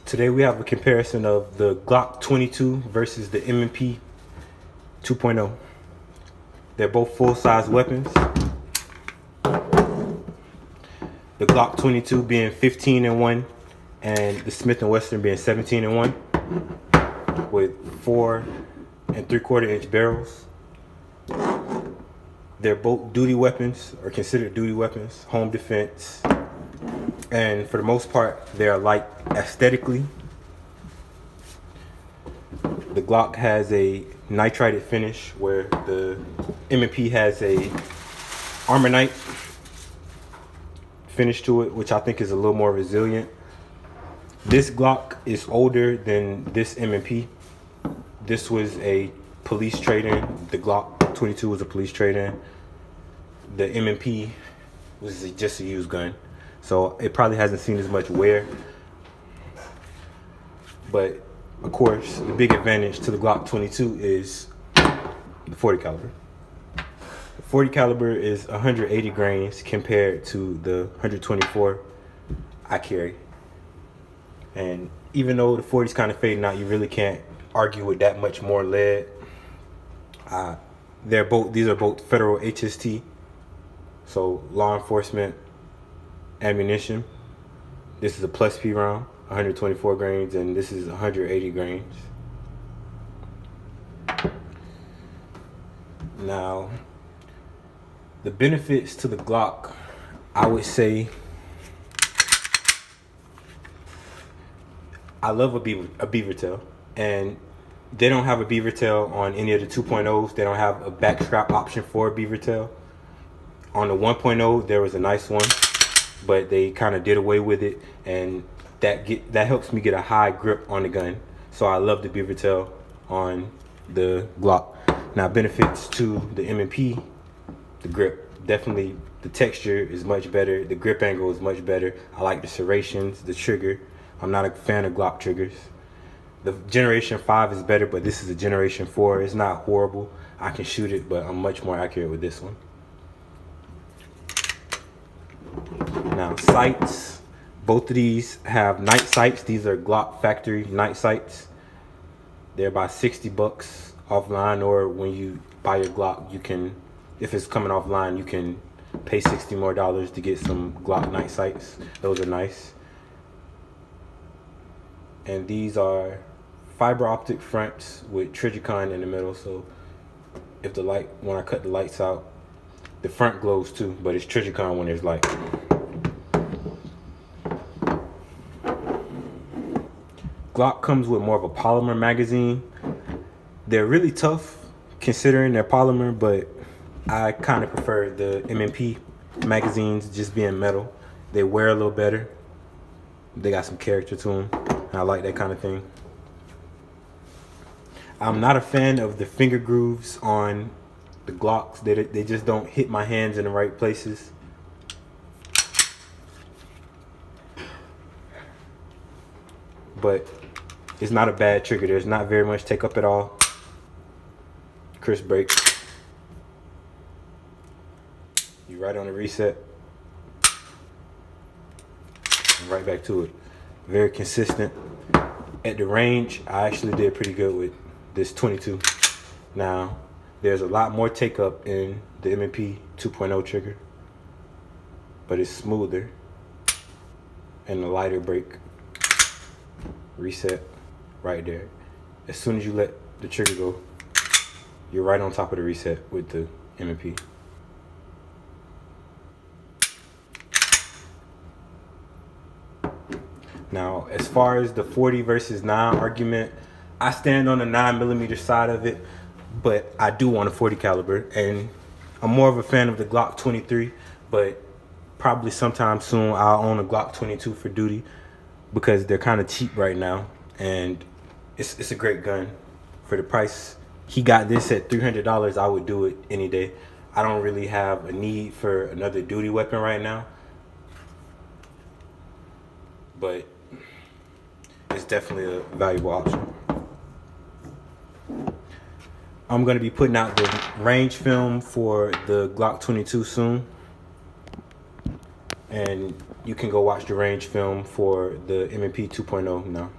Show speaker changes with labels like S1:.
S1: Today we have a comparison of the Glock 22 versus the M&P 2.0. They're both full-size weapons. The Glock 22 being 15-1 and the Smith & Wesson being 17-1 with 4 3/4 inch barrels. They're both duty weapons, or considered duty weapons, home defense, and for the most part they are alike aesthetically. The Glock has a nitrited finish where the M&P has a armorite finish to it, which I think is a little more resilient. This Glock is older than this M&P. This was a police trade-in. The Glock 22 was a police trade-in. The M&P was just a used gun, so it probably hasn't seen as much wear. But of course, the big advantage to the Glock 22 is the 40 caliber. The 40 caliber is 180 grains compared to the 124 I carry. And even though the 40 is kind of fading out, you really can't argue with that much more lead. These are both federal HST, so law enforcement ammunition. This is a plus P round, 124 grains, and this is 180 grains. Now, the benefits to the Glock, I would say, I love a beaver tail, and they don't have a beaver tail on any of the 2.0s. They don't have a back strap option for a beaver tail. On the 1.0, there was a nice one, but they kind of did away with it, and that helps me get a high grip on the gun. So I love the beaver tail on the Glock. Now, benefits to the M&P, the grip. Definitely the texture is much better. The grip angle is much better. I like the serrations, the trigger. I'm not a fan of Glock triggers. The Generation 5 is better, but this is a Generation 4. It's not horrible. I can shoot it, but I'm much more accurate with this one. Now, sights. Both of these have night sights. These are Glock factory night sights. They're about $60 offline, or when you buy your Glock, you can, if it's coming offline, you can pay $60 more to get some Glock night sights. Those are nice. And these are fiber optic fronts with Trigicon in the middle, so if when I cut the lights out, the front glows too, but it's Trigicon when there's light. Glock comes with more of a polymer magazine. They're really tough considering they're polymer, but I kind of prefer the M&P magazines just being metal. They wear a little better. They got some character to them. I like that kind of thing. I'm not a fan of the finger grooves on the Glocks. They just don't hit my hands in the right places. But it's not a bad trigger. There's not very much take up at all. Crisp break. You right on the reset. And right back to it. Very consistent. At the range, I actually did pretty good with this 22. Now, there's a lot more take up in the M&P 2.0 trigger, but it's smoother and a lighter break. Reset right there. As soon as you let the trigger go, you're right on top of the reset with the M&P. Now, as far as the 40 versus 9 argument, I stand on the 9mm side of it, but I do want a 40 caliber, and I'm more of a fan of the Glock 23, but probably sometime soon I'll own a Glock 22 for duty because they're kind of cheap right now, and it's a great gun. For the price he got this at $300, I would do it any day. I don't really have a need for another duty weapon right now, but it's definitely a valuable option. I'm going to be putting out the range film for the Glock 22 soon. and you can go watch the range film for the M&P 2.0 now.